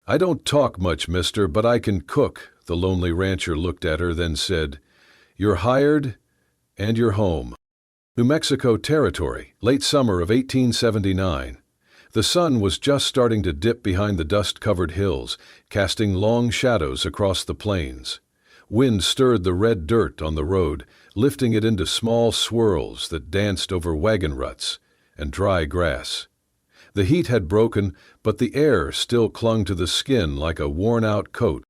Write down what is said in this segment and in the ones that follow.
"I don't talk much, mister, but I can cook." The lonely rancher looked at her, then said, "You're hired, and you're home." New Mexico Territory, late summer of 1879. The sun was just starting to dip behind the dust-covered hills, casting long shadows across the plains. Wind stirred the red dirt on the road, lifting it into small swirls that danced over wagon ruts and dry grass. The heat had broken, but the air still clung to the skin like a worn-out coat.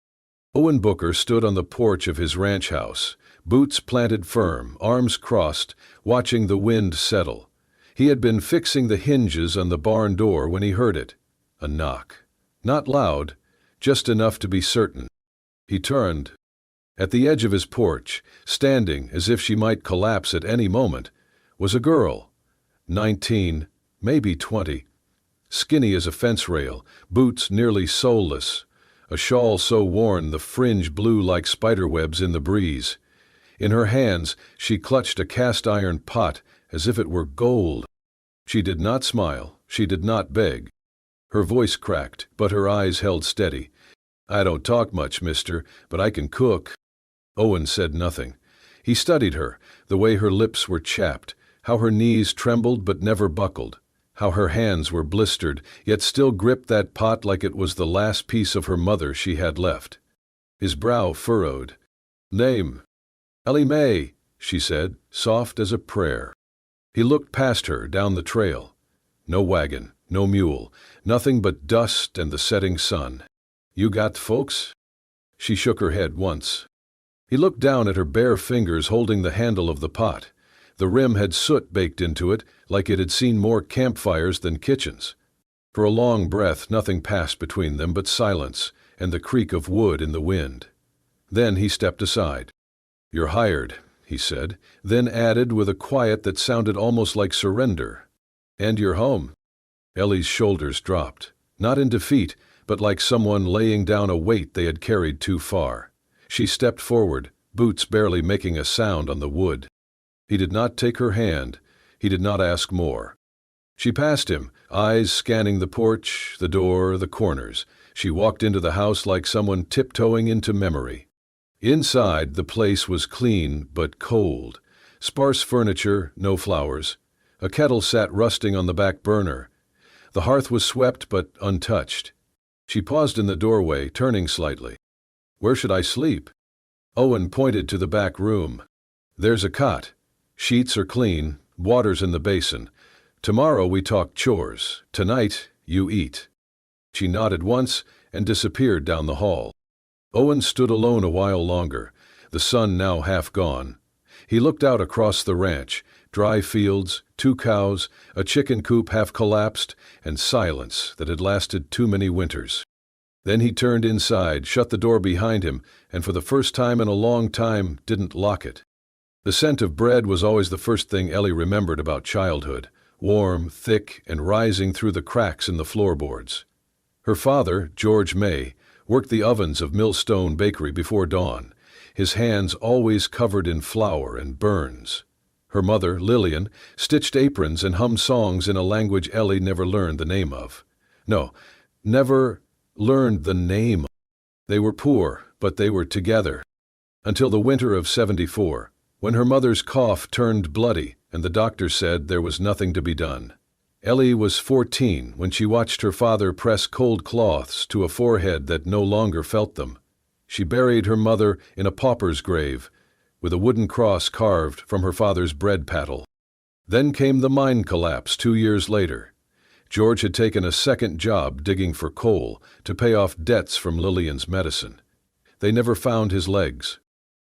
Owen Booker stood on the porch of his ranch house, boots planted firm, arms crossed, watching the wind settle. He had been fixing the hinges on the barn door when he heard it. A knock. Not loud, just enough to be certain. He turned. At the edge of his porch, standing as if she might collapse at any moment, was a girl. 19, maybe 20. Skinny as a fence rail, boots nearly soleless, a shawl so worn the fringe blew like spiderwebs in the breeze. In her hands she clutched a cast-iron pot as if it were gold. She did not smile, she did not beg. Her voice cracked, but her eyes held steady. "I don't talk much, mister, but I can cook." Owen said nothing. He studied her, the way her lips were chapped, how her knees trembled but never buckled, how her hands were blistered, yet still gripped that pot like it was the last piece of her mother she had left. His brow furrowed. "Name?" "Ellie Mae," she said, soft as a prayer. He looked past her down the trail. No wagon, no mule, nothing but dust and the setting sun. "You got folks?" She shook her head once. He looked down at her bare fingers holding the handle of the pot. The rim had soot baked into it, like it had seen more campfires than kitchens. For a long breath nothing passed between them but silence and the creak of wood in the wind. Then he stepped aside. "You're hired," he said, then added with a quiet that sounded almost like surrender, "And you're home." Ellie's shoulders dropped, not in defeat, but like someone laying down a weight they had carried too far. She stepped forward, boots barely making a sound on the wood. He did not take her hand. He did not ask more. She passed him, eyes scanning the porch, the door, the corners. She walked into the house like someone tiptoeing into memory. Inside, the place was clean but cold. Sparse furniture, no flowers. A kettle sat rusting on the back burner. The hearth was swept but untouched. She paused in the doorway, turning slightly. "Where should I sleep?" Owen pointed to the back room. "There's a cot. Sheets are clean, water's in the basin. Tomorrow we talk chores. Tonight, you eat." She nodded once and disappeared down the hall. Owen stood alone a while longer, the sun now half gone. He looked out across the ranch, dry fields, 2 cows, a chicken coop half collapsed, and silence that had lasted too many winters. Then he turned inside, shut the door behind him, and for the first time in a long time didn't lock it. The scent of bread was always the first thing Ellie remembered about childhood, warm, thick, and rising through the cracks in the floorboards. Her father, George May, worked the ovens of Millstone Bakery before dawn, his hands always covered in flour and burns. Her mother, Lillian, stitched aprons and hummed songs in a language Ellie never learned the name of. No, never learned the name. They were poor, but they were together. Until the winter of '74, when her mother's cough turned bloody and the doctor said there was nothing to be done. Ellie was 14 when she watched her father press cold cloths to a forehead that no longer felt them. She buried her mother in a pauper's grave, with a wooden cross carved from her father's bread paddle. Then came the mine collapse 2 years later. George had taken a second job digging for coal to pay off debts from Lillian's medicine. They never found his legs.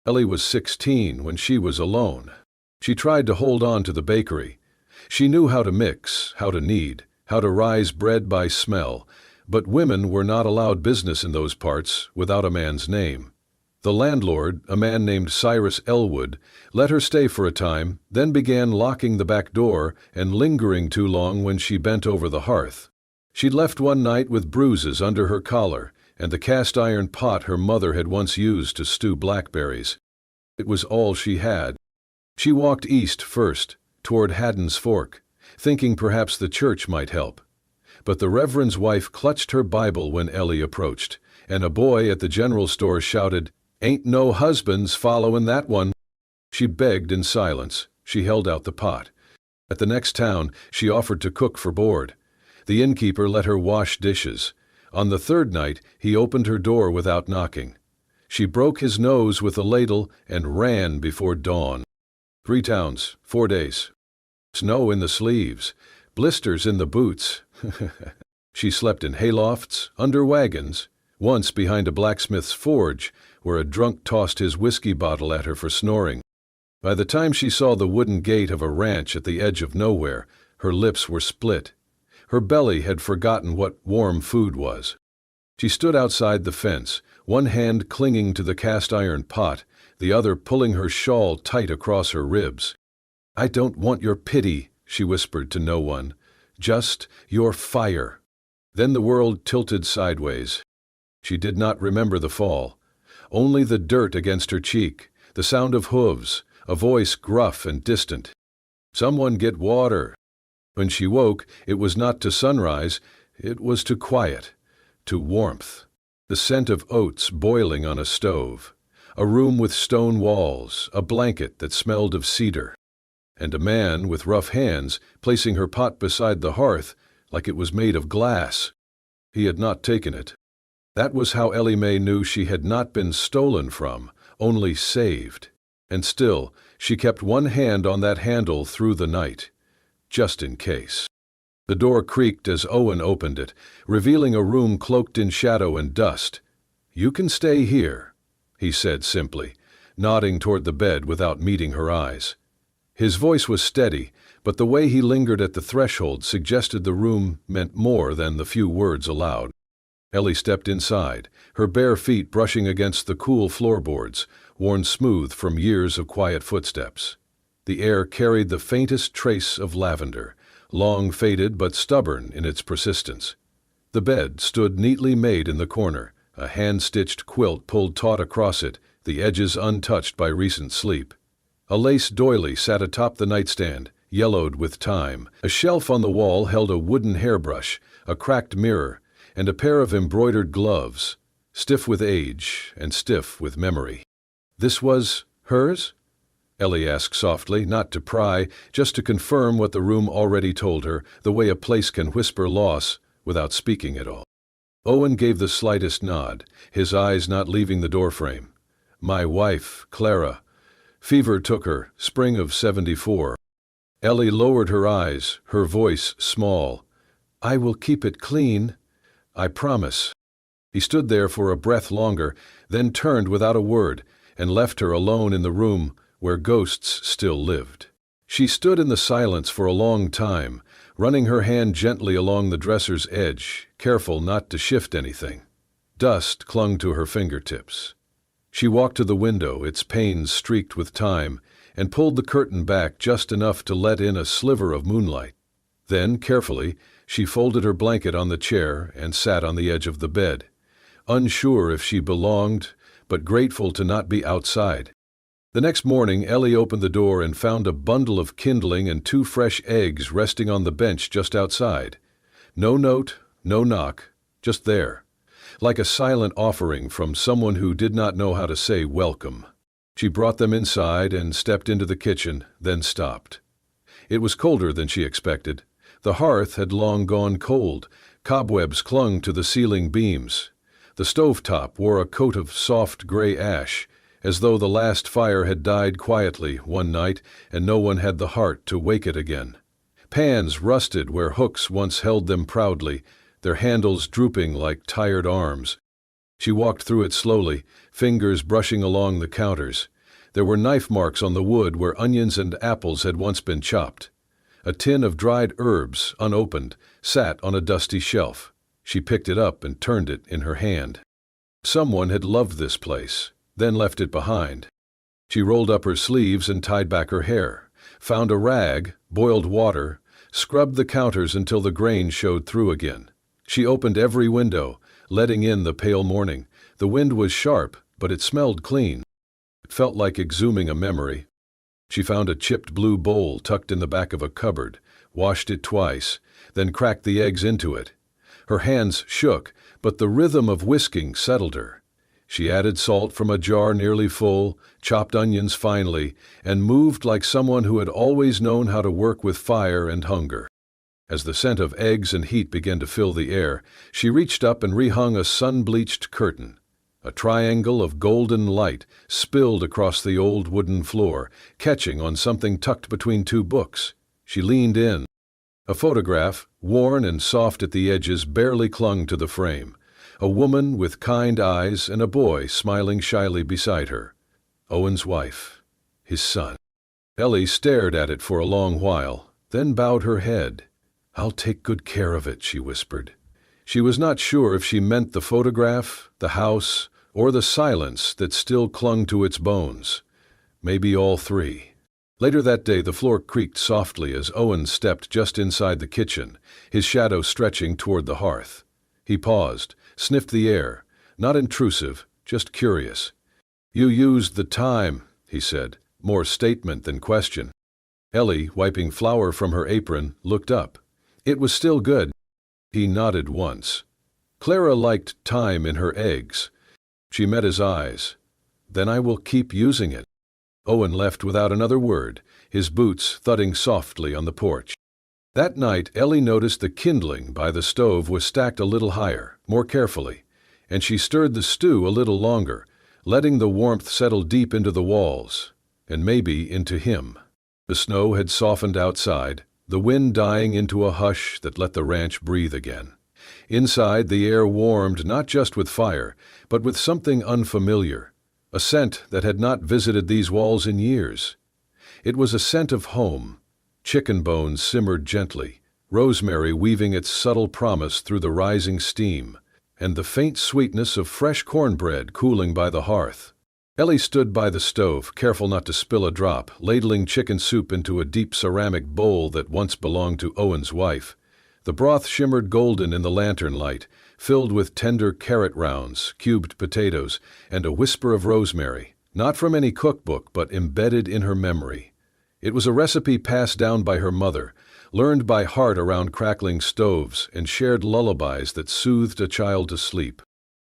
Ellie was 16 when she was alone. She tried to hold on to the bakery. She knew how to mix, how to knead, how to rise bread by smell, but women were not allowed business in those parts without a man's name. The landlord, a man named Cyrus Elwood, let her stay for a time, then began locking the back door and lingering too long when she bent over the hearth. She'd left one night with bruises under her collar and the cast-iron pot her mother had once used to stew blackberries. It was all she had. She walked east first, toward Haddon's Fork, thinking perhaps the church might help. But the Reverend's wife clutched her Bible when Ellie approached, and a boy at the general store shouted, "Ain't no husbands following that one." She begged in silence. She held out the pot. At the next town, she offered to cook for board. The innkeeper let her wash dishes. On the third night, he opened her door without knocking. She broke his nose with a ladle and ran before dawn. 3 towns, 4 days. Snow in the sleeves, blisters in the boots. She slept in haylofts, under wagons, once behind a blacksmith's forge, where a drunk tossed his whiskey bottle at her for snoring. By the time she saw the wooden gate of a ranch at the edge of nowhere, her lips were split. Her belly had forgotten what warm food was. She stood outside the fence, one hand clinging to the cast-iron pot, the other pulling her shawl tight across her ribs. "I don't want your pity," she whispered to no one. "Just your fire." Then the world tilted sideways. She did not remember the fall. Only the dirt against her cheek, the sound of hooves, a voice gruff and distant. "Someone get water." When she woke, it was not to sunrise, it was to quiet, to warmth. The scent of oats boiling on a stove, a room with stone walls, a blanket that smelled of cedar, and a man with rough hands placing her pot beside the hearth like it was made of glass. He had not taken it. That was how Ellie Mae knew she had not been stolen from, only saved. And still, she kept one hand on that handle through the night, just in case. The door creaked as Owen opened it, revealing a room cloaked in shadow and dust. "You can stay here," he said simply, nodding toward the bed without meeting her eyes. His voice was steady, but the way he lingered at the threshold suggested the room meant more than the few words aloud. Ellie stepped inside, her bare feet brushing against the cool floorboards, worn smooth from years of quiet footsteps. The air carried the faintest trace of lavender, long faded but stubborn in its persistence. The bed stood neatly made in the corner, a hand-stitched quilt pulled taut across it, the edges untouched by recent sleep. A lace doily sat atop the nightstand, yellowed with time. A shelf on the wall held a wooden hairbrush, a cracked mirror, and a pair of embroidered gloves, stiff with age and stiff with memory. "This was hers?" Ellie asked softly, not to pry, just to confirm what the room already told her, the way a place can whisper loss without speaking at all. Owen gave the slightest nod, his eyes not leaving the doorframe. "My wife, Clara. Fever took her, spring of '74. Ellie lowered her eyes, her voice small. "I will keep it clean. I promise." He stood there for a breath longer, then turned without a word, and left her alone in the room where ghosts still lived. She stood in the silence for a long time, running her hand gently along the dresser's edge, careful not to shift anything. Dust clung to her fingertips. She walked to the window, its panes streaked with time, and pulled the curtain back just enough to let in a sliver of moonlight. Then, carefully, she folded her blanket on the chair and sat on the edge of the bed, unsure if she belonged, but grateful to not be outside. The next morning, Ellie opened the door and found a bundle of kindling and 2 fresh eggs resting on the bench just outside. No note, no knock, just there, like a silent offering from someone who did not know how to say welcome. She brought them inside and stepped into the kitchen, then stopped. It was colder than she expected. The hearth had long gone cold. Cobwebs clung to the ceiling beams. The stovetop wore a coat of soft gray ash, as though the last fire had died quietly one night and no one had the heart to wake it again. Pans rusted where hooks once held them proudly, their handles drooping like tired arms. She walked through it slowly, fingers brushing along the counters. There were knife marks on the wood where onions and apples had once been chopped. A tin of dried herbs, unopened, sat on a dusty shelf. She picked it up and turned it in her hand. Someone had loved this place, then left it behind. She rolled up her sleeves and tied back her hair, found a rag, boiled water, scrubbed the counters until the grain showed through again. She opened every window, letting in the pale morning. The wind was sharp, but it smelled clean. It felt like exhuming a memory. She found a chipped blue bowl tucked in the back of a cupboard, washed it twice, then cracked the eggs into it. Her hands shook, but the rhythm of whisking settled her. She added salt from a jar nearly full, chopped onions finely, and moved like someone who had always known how to work with fire and hunger. As the scent of eggs and heat began to fill the air, she reached up and rehung a sun-bleached curtain. A triangle of golden light spilled across the old wooden floor, catching on something tucked between two books. She leaned in. A photograph, worn and soft at the edges, barely clung to the frame. A woman with kind eyes and a boy smiling shyly beside her. Owen's wife. His son. Ellie stared at it for a long while, then bowed her head. "I'll take good care of it," she whispered. She was not sure if she meant the photograph, the house, or the silence that still clung to its bones. Maybe all three. Later that day, the floor creaked softly as Owen stepped just inside the kitchen, his shadow stretching toward the hearth. He paused, sniffed the air, not intrusive, just curious. "You used the time," he said, more statement than question. Ellie, wiping flour from her apron, looked up. It was still good. He nodded once. Clara liked thyme in her eggs. She met his eyes. "Then I will keep using it." Owen left without another word, his boots thudding softly on the porch. That night, Ellie noticed the kindling by the stove was stacked a little higher, more carefully, and she stirred the stew a little longer, letting the warmth settle deep into the walls, and maybe into him. The snow had softened outside, the wind dying into a hush that let the ranch breathe again. Inside, the air warmed not just with fire, but with something unfamiliar, a scent that had not visited these walls in years. It was a scent of home. Chicken bones simmered gently, rosemary weaving its subtle promise through the rising steam, and the faint sweetness of fresh cornbread cooling by the hearth. Ellie stood by the stove, careful not to spill a drop, ladling chicken soup into a deep ceramic bowl that once belonged to Owen's wife. The broth shimmered golden in the lantern light, filled with tender carrot rounds, cubed potatoes, and a whisper of rosemary, not from any cookbook but embedded in her memory. It was a recipe passed down by her mother, learned by heart around crackling stoves, and shared lullabies that soothed a child to sleep.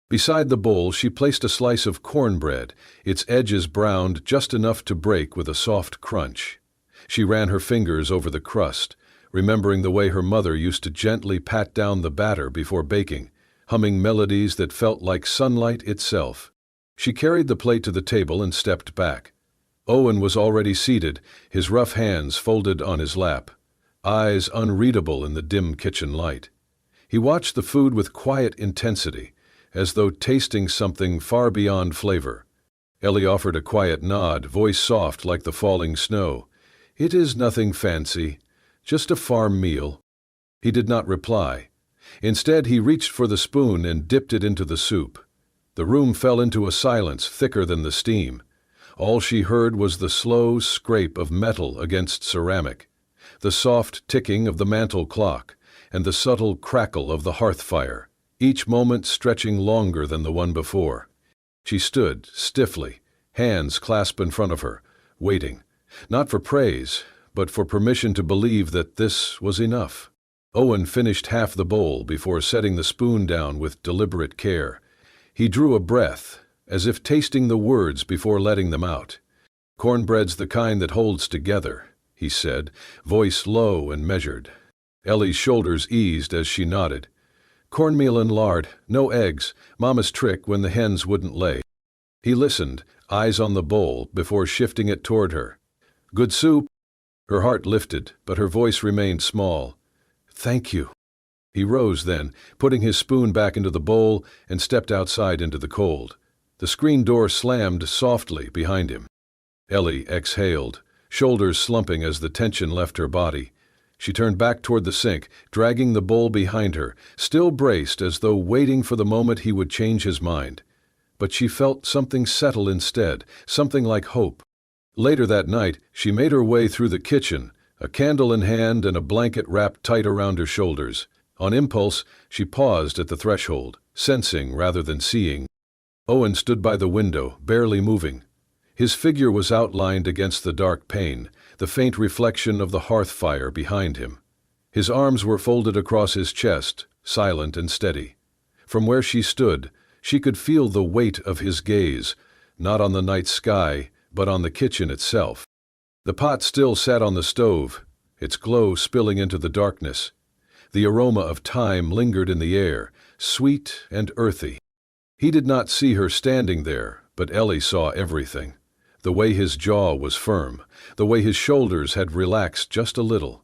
Beside the bowl she placed a slice of cornbread, its edges browned just enough to break with a soft crunch. She ran her fingers over the crust, remembering the way her mother used to gently pat down the batter before baking, humming melodies that felt like sunlight itself. She carried the plate to the table and stepped back. Owen was already seated, his rough hands folded on his lap, eyes unreadable in the dim kitchen light. He watched the food with quiet intensity, as though tasting something far beyond flavor. Ellie offered a quiet nod, voice soft like the falling snow. "It is nothing fancy, just a farm meal." He did not reply. Instead, he reached for the spoon and dipped it into the soup. The room fell into a silence thicker than the steam. All she heard was the slow scrape of metal against ceramic, the soft ticking of the mantel clock, and the subtle crackle of the hearth fire, each moment stretching longer than the one before. She stood, stiffly, hands clasped in front of her, waiting, not for praise, but for permission to believe that this was enough. Owen finished half the bowl before setting the spoon down with deliberate care. He drew a breath, as if tasting the words before letting them out. "Cornbread's the kind that holds together," he said, voice low and measured. Ellie's shoulders eased as she nodded. "Cornmeal and lard, no eggs, Mama's trick when the hens wouldn't lay." He listened, eyes on the bowl, before shifting it toward her. "Good soup?" Her heart lifted, but her voice remained small. "Thank you." He rose then, putting his spoon back into the bowl, and stepped outside into the cold. The screen door slammed softly behind him. Ellie exhaled, shoulders slumping as the tension left her body. She turned back toward the sink, dragging the bowl behind her, still braced as though waiting for the moment he would change his mind. But she felt something settle instead, something like hope. Later that night, she made her way through the kitchen, a candle in hand and a blanket wrapped tight around her shoulders. On impulse, she paused at the threshold, sensing rather than seeing. Owen stood by the window, barely moving. His figure was outlined against the dark pane, the faint reflection of the hearth fire behind him. His arms were folded across his chest, silent and steady. From where she stood, she could feel the weight of his gaze, not on the night sky, but on the kitchen itself. The pot still sat on the stove, its glow spilling into the darkness. The aroma of thyme lingered in the air, sweet and earthy. He did not see her standing there, but Ellie saw everything. The way his jaw was firm, the way his shoulders had relaxed just a little.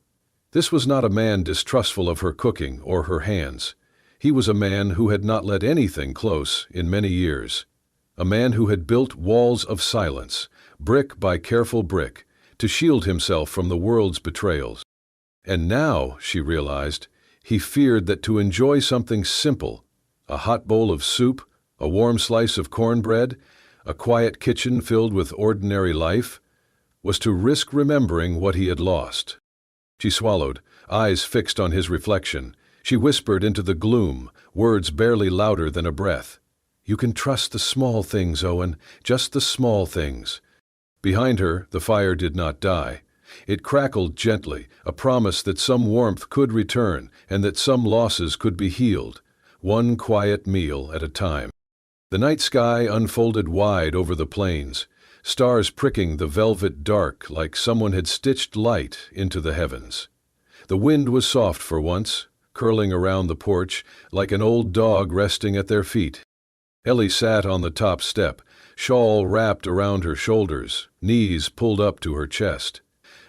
This was not a man distrustful of her cooking or her hands. He was a man who had not let anything close in many years. A man who had built walls of silence, brick by careful brick, to shield himself from the world's betrayals. And now, she realized, he feared that to enjoy something simple, a hot bowl of soup, a warm slice of cornbread, a quiet kitchen filled with ordinary life, was to risk remembering what he had lost. She swallowed, eyes fixed on his reflection. She whispered into the gloom, words barely louder than a breath. "You can trust the small things, Owen, just the small things." Behind her, the fire did not die. It crackled gently, a promise that some warmth could return and that some losses could be healed, one quiet meal at a time. The night sky unfolded wide over the plains, stars pricking the velvet dark like someone had stitched light into the heavens. The wind was soft for once, curling around the porch like an old dog resting at their feet. Ellie sat on the top step, shawl wrapped around her shoulders, knees pulled up to her chest.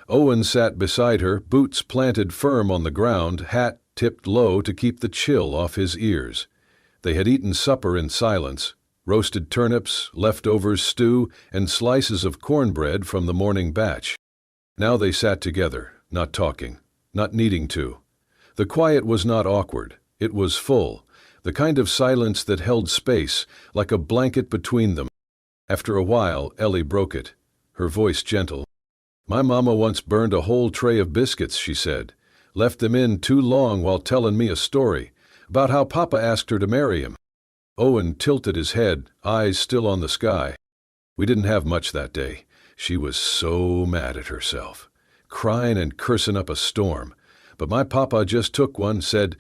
Owen sat beside her, boots planted firm on the ground, hat tipped low to keep the chill off his ears. They had eaten supper in silence, roasted turnips, leftovers stew, and slices of cornbread from the morning batch. Now they sat together, not talking, not needing to. The quiet was not awkward, it was full, the kind of silence that held space, like a blanket between them. After a while, Ellie broke it, her voice gentle. "My mama once burned a whole tray of biscuits," she said. "Left them in too long while telling me a story about how Papa asked her to marry him." Owen tilted his head, eyes still on the sky. "We didn't have much that day. She was so mad at herself, crying and cursing up a storm. But my papa just took one, said,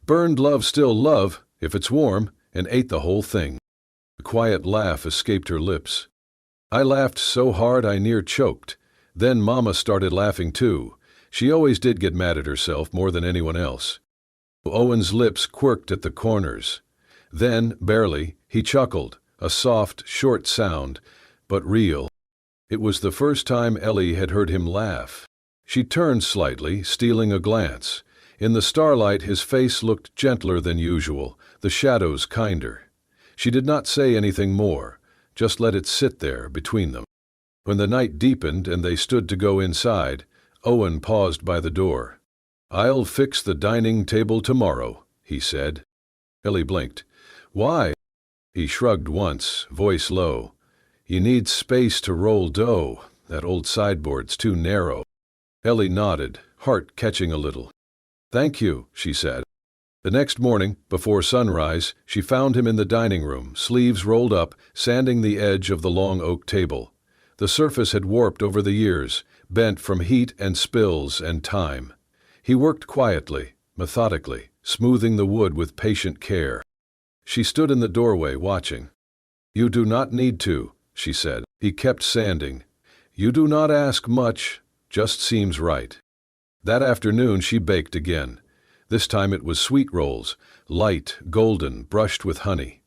'Burned love still love, if it's warm,' and ate the whole thing." A quiet laugh escaped her lips. "I laughed so hard I near choked. Then Mama started laughing too. She always did get mad at herself more than anyone else." Owen's lips quirked at the corners. Then, barely, he chuckled, a soft, short sound, but real. It was the first time Ellie had heard him laugh. She turned slightly, stealing a glance. In the starlight his face looked gentler than usual, the shadows kinder. She did not say anything more, just let it sit there between them. When the night deepened and they stood to go inside, Owen paused by the door. "I'll fix the dining table tomorrow," he said. Ellie blinked. "Why?" He shrugged once, voice low. "You need space to roll dough. That old sideboard's too narrow." Ellie nodded, heart catching a little. "Thank you," she said. The next morning, before sunrise, she found him in the dining room, sleeves rolled up, sanding the edge of the long oak table. The surface had warped over the years, bent from heat and spills and time. He worked quietly, methodically, smoothing the wood with patient care. She stood in the doorway, watching. "You do not need to," she said. He kept sanding. "You do not ask much, just seems right." That afternoon she baked again. This time it was sweet rolls, light, golden, brushed with honey.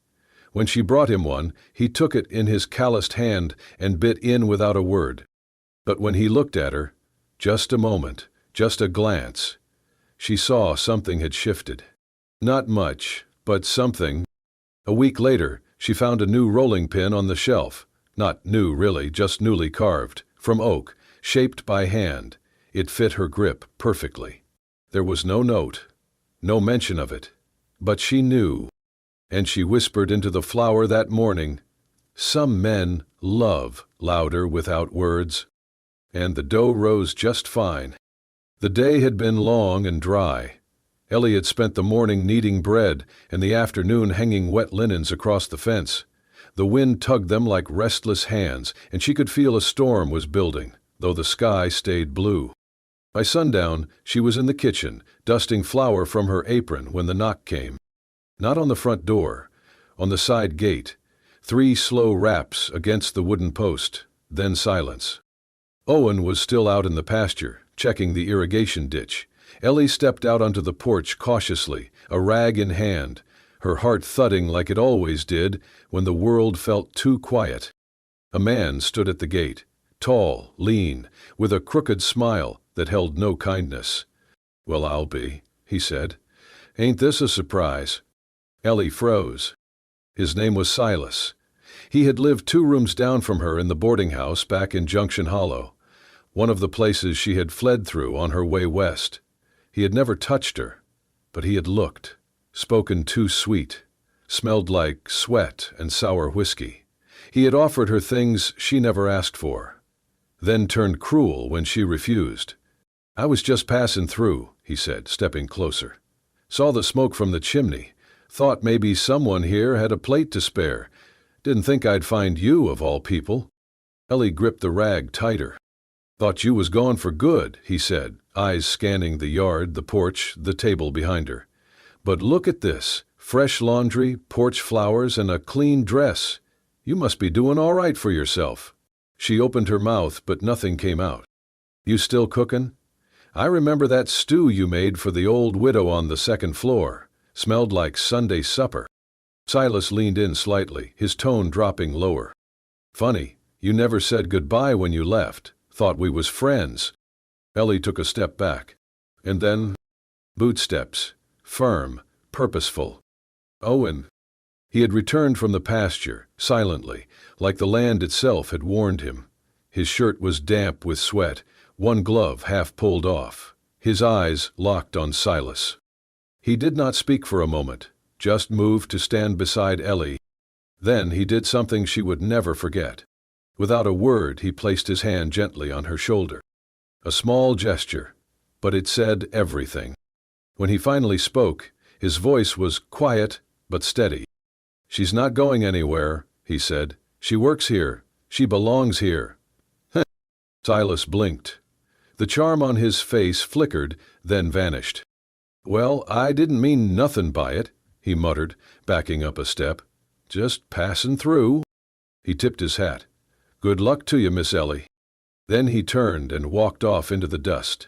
When she brought him one, he took it in his calloused hand and bit in without a word. But when he looked at her, just a moment, just a glance, she saw something had shifted. Not much, but something. A week later, she found a new rolling pin on the shelf. Not new, really, just newly carved, from oak, shaped by hand. It fit her grip perfectly. There was no note, no mention of it, but she knew. And she whispered into the flour that morning, "Some men love louder without words." And the dough rose just fine. The day had been long and dry. Ellie had spent the morning kneading bread and the afternoon hanging wet linens across the fence. The wind tugged them like restless hands, and she could feel a storm was building, though the sky stayed blue. By sundown, she was in the kitchen, dusting flour from her apron when the knock came. Not on the front door, on the side gate. 3 slow raps against the wooden post, then silence. Owen was still out in the pasture, checking the irrigation ditch. Ellie stepped out onto the porch cautiously, a rag in hand, her heart thudding like it always did when the world felt too quiet. A man stood at the gate, tall, lean, with a crooked smile that held no kindness. "Well, I'll be," he said. "Ain't this a surprise?" Ellie froze. His name was Silas. He had lived 2 rooms down from her in the boarding house back in Junction Hollow, one of the places she had fled through on her way west. He had never touched her, but he had looked, spoken too sweet, smelled like sweat and sour whiskey. He had offered her things she never asked for, then turned cruel when she refused. "I was just passing through," he said, stepping closer. "Saw the smoke from the chimney. Thought maybe someone here had a plate to spare. Didn't think I'd find you, of all people." Ellie gripped the rag tighter. "Thought you was gone for good," he said, eyes scanning the yard, the porch, the table behind her. "But look at this. Fresh laundry, porch flowers, and a clean dress. You must be doing all right for yourself." She opened her mouth, but nothing came out. "You still cooking? I remember that stew you made for the old widow on the 2nd floor. Smelled like Sunday supper." Silas leaned in slightly, his tone dropping lower. "Funny, you never said goodbye when you left. Thought we was friends." Ellie took a step back. And then, bootsteps, firm, purposeful. Owen. He had returned from the pasture, silently, like the land itself had warned him. His shirt was damp with sweat, one glove half pulled off. His eyes locked on Silas. He did not speak for a moment, just moved to stand beside Ellie. Then he did something she would never forget. Without a word, he placed his hand gently on her shoulder. A small gesture, but it said everything. When he finally spoke, his voice was quiet but steady. "She's not going anywhere," he said. "She works here. She belongs here." Silas blinked. The charm on his face flickered, then vanished. "Well, I didn't mean nothin' by it," he muttered, backing up a step. "Just passin' through." He tipped his hat. "Good luck to you, Miss Ellie." Then he turned and walked off into the dust.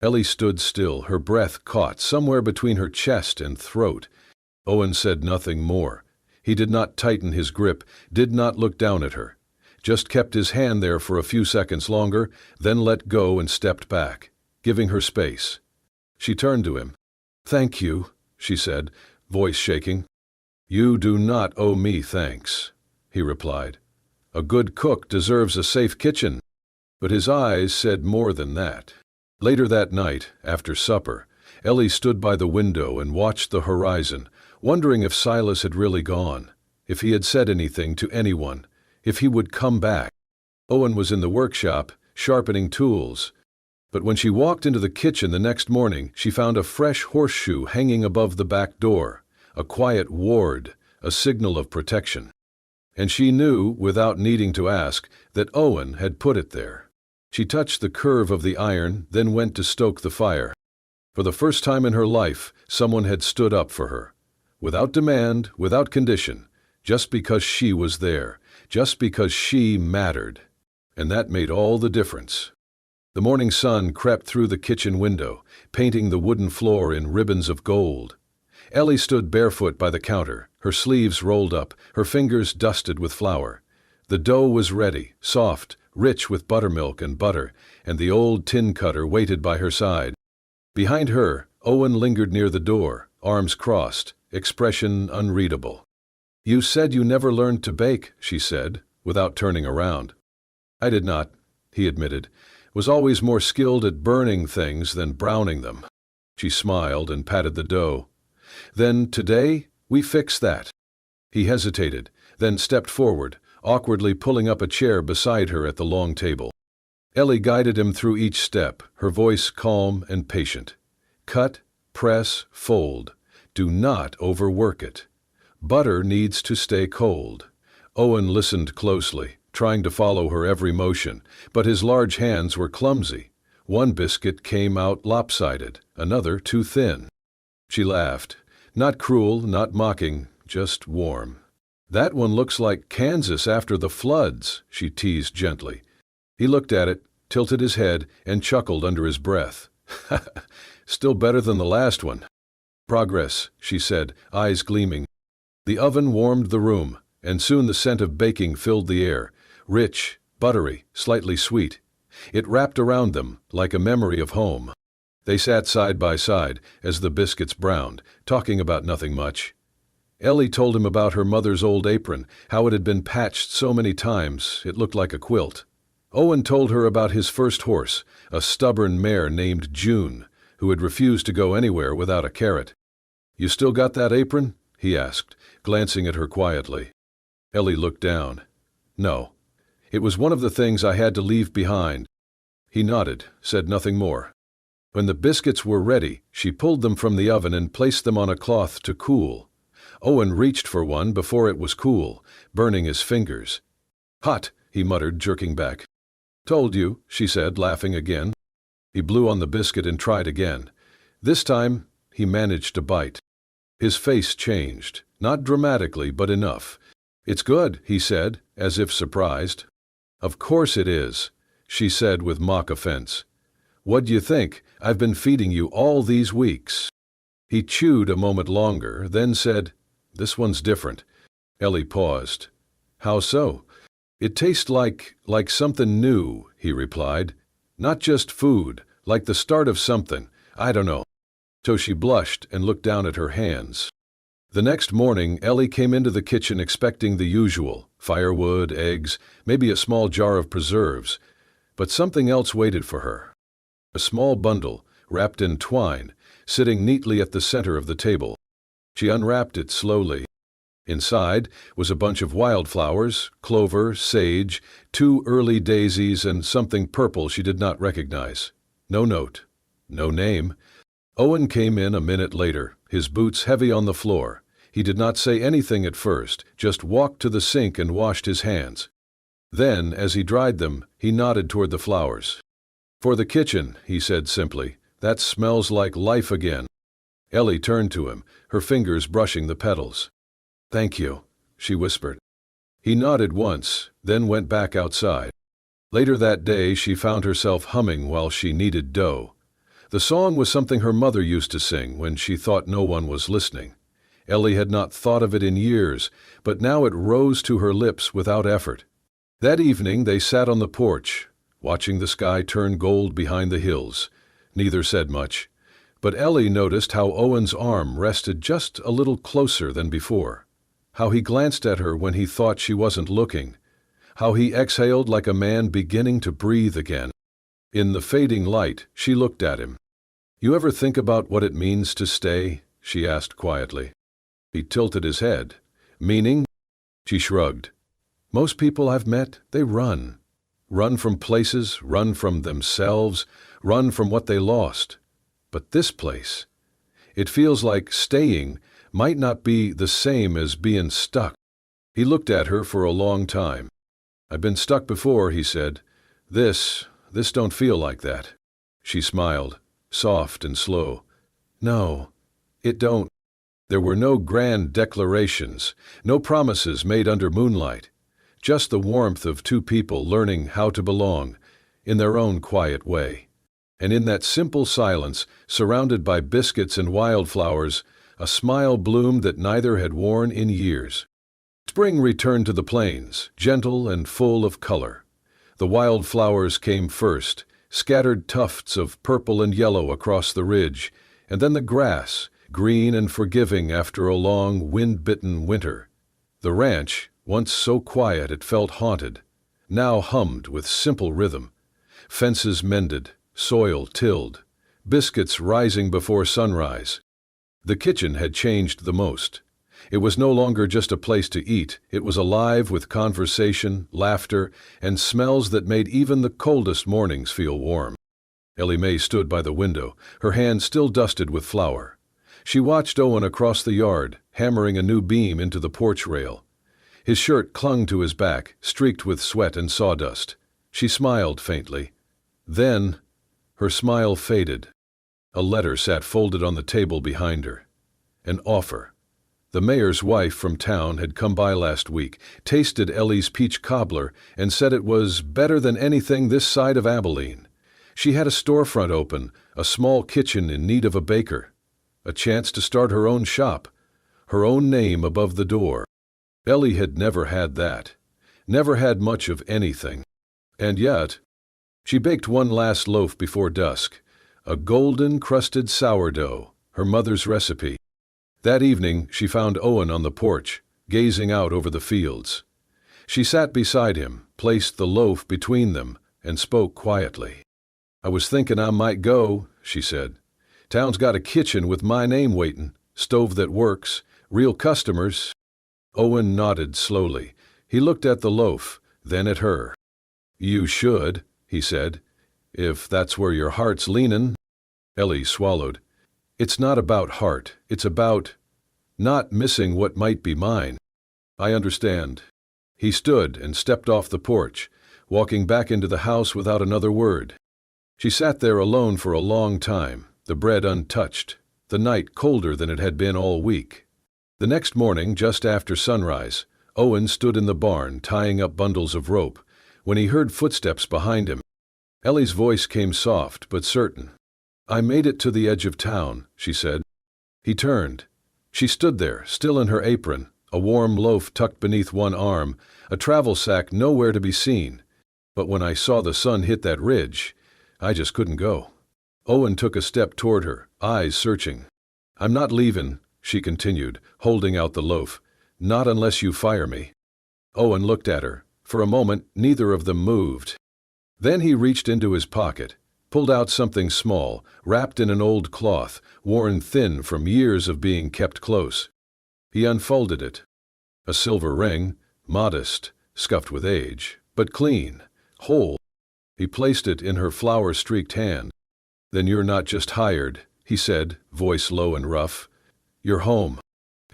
Ellie stood still, her breath caught somewhere between her chest and throat. Owen said nothing more. He did not tighten his grip, did not look down at her. Just kept his hand there for a few seconds longer, then let go and stepped back, giving her space. She turned to him. "Thank you," she said, voice shaking. "You do not owe me thanks," he replied. "A good cook deserves a safe kitchen." But his eyes said more than that. Later that night, after supper, Ellie stood by the window and watched the horizon, wondering if Silas had really gone, if he had said anything to anyone, if he would come back. Owen was in the workshop, sharpening tools. But when she walked into the kitchen the next morning, she found a fresh horseshoe hanging above the back door, a quiet ward, a signal of protection. And she knew, without needing to ask, that Owen had put it there. She touched the curve of the iron, then went to stoke the fire. For the first time in her life, someone had stood up for her. Without demand, without condition, just because she was there, just because she mattered. And that made all the difference. The morning sun crept through the kitchen window, painting the wooden floor in ribbons of gold. Ellie stood barefoot by the counter, her sleeves rolled up, her fingers dusted with flour. The dough was ready, soft, rich with buttermilk and butter, and the old tin cutter waited by her side. Behind her, Owen lingered near the door, arms crossed, expression unreadable. "You said you never learned to bake," she said, without turning around. "I did not," he admitted. "Was always more skilled at burning things than browning them." She smiled and patted the dough. "Then today, we fix that." He hesitated, then stepped forward, awkwardly pulling up a chair beside her at the long table. Ellie guided him through each step, her voice calm and patient. "Cut, press, fold. Do not overwork it. Butter needs to stay cold." Owen listened closely, trying to follow her every motion, but his large hands were clumsy. One biscuit came out lopsided, another too thin. She laughed. Not cruel, not mocking, just warm. "That one looks like Kansas after the floods," she teased gently. He looked at it, tilted his head, and chuckled under his breath. "Still better than the last one." "Progress," she said, eyes gleaming. The oven warmed the room, and soon the scent of baking filled the air, rich, buttery, slightly sweet. It wrapped around them like a memory of home. They sat side by side as the biscuits browned, talking about nothing much. Ellie told him about her mother's old apron, how it had been patched so many times it looked like a quilt. Owen told her about his first horse, a stubborn mare named June, who had refused to go anywhere without a carrot. "You still got that apron?" he asked, glancing at her quietly. Ellie looked down. "No. It was one of the things I had to leave behind." He nodded, said nothing more. When the biscuits were ready, she pulled them from the oven and placed them on a cloth to cool. Owen reached for one before it was cool, burning his fingers. "Hot," he muttered, jerking back. "Told you," she said, laughing again. He blew on the biscuit and tried again. This time, he managed to bite. His face changed, not dramatically, but enough. "It's good," he said, as if surprised. "Of course it is," she said with mock offense. "What'd you think? I've been feeding you all these weeks." He chewed a moment longer, then said, "This one's different." Ellie paused. "How so?" "It tastes like something new," he replied. "Not just food, like the start of something. I don't know." So she blushed and looked down at her hands. The next morning, Ellie came into the kitchen expecting the usual, firewood, eggs, maybe a small jar of preserves. But something else waited for her. A small bundle, wrapped in twine, sitting neatly at the center of the table. She unwrapped it slowly. Inside was a bunch of wildflowers, clover, sage, 2 early daisies, and something purple she did not recognize. No note. No name. Owen came in a minute later, his boots heavy on the floor. He did not say anything at first, just walked to the sink and washed his hands. Then, as he dried them, he nodded toward the flowers. "For the kitchen," he said simply. "That smells like life again." Ellie turned to him, her fingers brushing the petals. "Thank you," she whispered. He nodded once, then went back outside. Later that day, she found herself humming while she kneaded dough. The song was something her mother used to sing when she thought no one was listening. Ellie had not thought of it in years, but now it rose to her lips without effort. That evening they sat on the porch, watching the sky turn gold behind the hills. Neither said much, but Ellie noticed how Owen's arm rested just a little closer than before, how he glanced at her when he thought she wasn't looking, how he exhaled like a man beginning to breathe again. In the fading light, she looked at him. "You ever think about what it means to stay?" she asked quietly. He tilted his head. "Meaning?" She shrugged. "Most people I've met, they run. Run from places, run from themselves, run from what they lost. But this place, it feels like staying might not be the same as being stuck." He looked at her for a long time. "I've been stuck before," he said. This don't feel like that." She smiled, soft and slow. "No, it don't." There were no grand declarations, no promises made under moonlight, just the warmth of 2 people learning how to belong, in their own quiet way. And in that simple silence, surrounded by biscuits and wildflowers, a smile bloomed that neither had worn in years. Spring returned to the plains, gentle and full of color. The wildflowers came first, scattered tufts of purple and yellow across the ridge, and then the grass, green and forgiving after a long, wind-bitten winter. The ranch, once so quiet it felt haunted, now hummed with simple rhythm. Fences mended, soil tilled, biscuits rising before sunrise. The kitchen had changed the most. It was no longer just a place to eat, it was alive with conversation, laughter, and smells that made even the coldest mornings feel warm. Ellie Mae stood by the window, her hands still dusted with flour. She watched Owen across the yard, hammering a new beam into the porch rail. His shirt clung to his back, streaked with sweat and sawdust. She smiled faintly. Then, Her smile faded. A letter sat folded on the table behind her. An offer. The mayor's wife from town had come by last week, tasted Ellie's peach cobbler, and said it was better than anything this side of Abilene. She had a storefront open, a small kitchen in need of a baker. A chance to start her own shop, her own name above the door. Ellie had never had that. Never had much of anything. And yet, she baked one last loaf before dusk, a golden-crusted sourdough, her mother's recipe. That evening, she found Owen on the porch, gazing out over the fields. She sat beside him, placed the loaf between them, and spoke quietly. "I was thinking I might go," she said. "Town's got a kitchen with my name waitin', stove that works, real customers." Owen nodded slowly. He looked at the loaf, then at her. "You should," he said, "if that's where your heart's leanin'." Ellie swallowed. "It's not about heart, it's about not missing what might be mine." "I understand." He stood and stepped off the porch, walking back into the house without another word. She sat there alone for a long time, the bread untouched, the night colder than it had been all week. The next morning, just after sunrise, Owen stood in the barn tying up bundles of rope when he heard footsteps behind him. Ellie's voice came soft but certain. "I made it to the edge of town," she said. He turned. She stood there, still in her apron, a warm loaf tucked beneath one arm, a travel sack nowhere to be seen. "But when I saw the sun hit that ridge, I just couldn't go." Owen took a step toward her, eyes searching. "I'm not leaving," she continued, holding out the loaf. "Not unless you fire me." Owen looked at her. For a moment, neither of them moved. Then he reached into his pocket, pulled out something small, wrapped in an old cloth, worn thin from years of being kept close. He unfolded it. A silver ring, modest, scuffed with age, but clean, whole. He placed it in her flower-streaked hand. "Then you're not just hired," he said, voice low and rough. "You're home."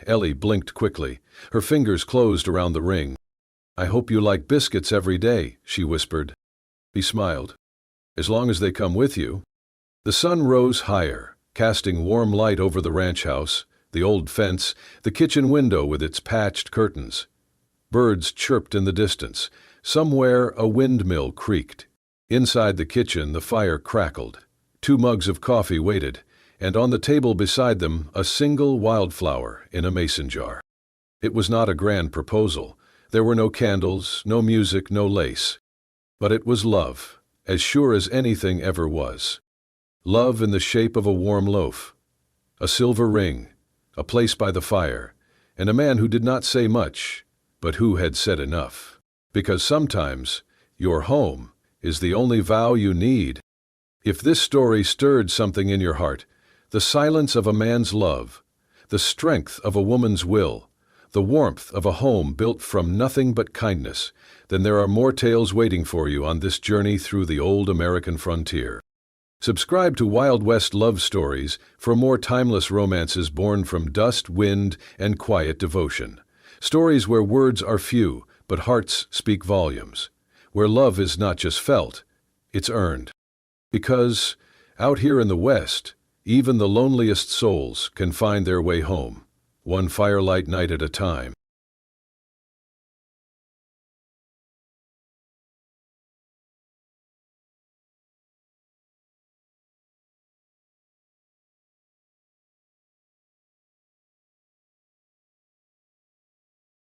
Ellie blinked quickly. Her fingers closed around the ring. "I hope you like biscuits every day," she whispered. He smiled. "As long as they come with you." The sun rose higher, casting warm light over the ranch house, the old fence, the kitchen window with its patched curtains. Birds chirped in the distance. Somewhere a windmill creaked. Inside the kitchen the fire crackled. 2 mugs of coffee waited, and on the table beside them a single wildflower in a mason jar. It was not a grand proposal. There were no candles, no music, no lace. But it was love, as sure as anything ever was. Love in the shape of a warm loaf, a silver ring, a place by the fire, and a man who did not say much, but who had said enough. Because sometimes your home is the only vow you need. If this story stirred something in your heart, the silence of a man's love, the strength of a woman's will, the warmth of a home built from nothing but kindness, then there are more tales waiting for you on this journey through the old American frontier. Subscribe to Wild West Love Stories for more timeless romances born from dust, wind, and quiet devotion. Stories where words are few, but hearts speak volumes. Where love is not just felt, it's earned. Because, out here in the West, even the loneliest souls can find their way home, one firelight night at a time.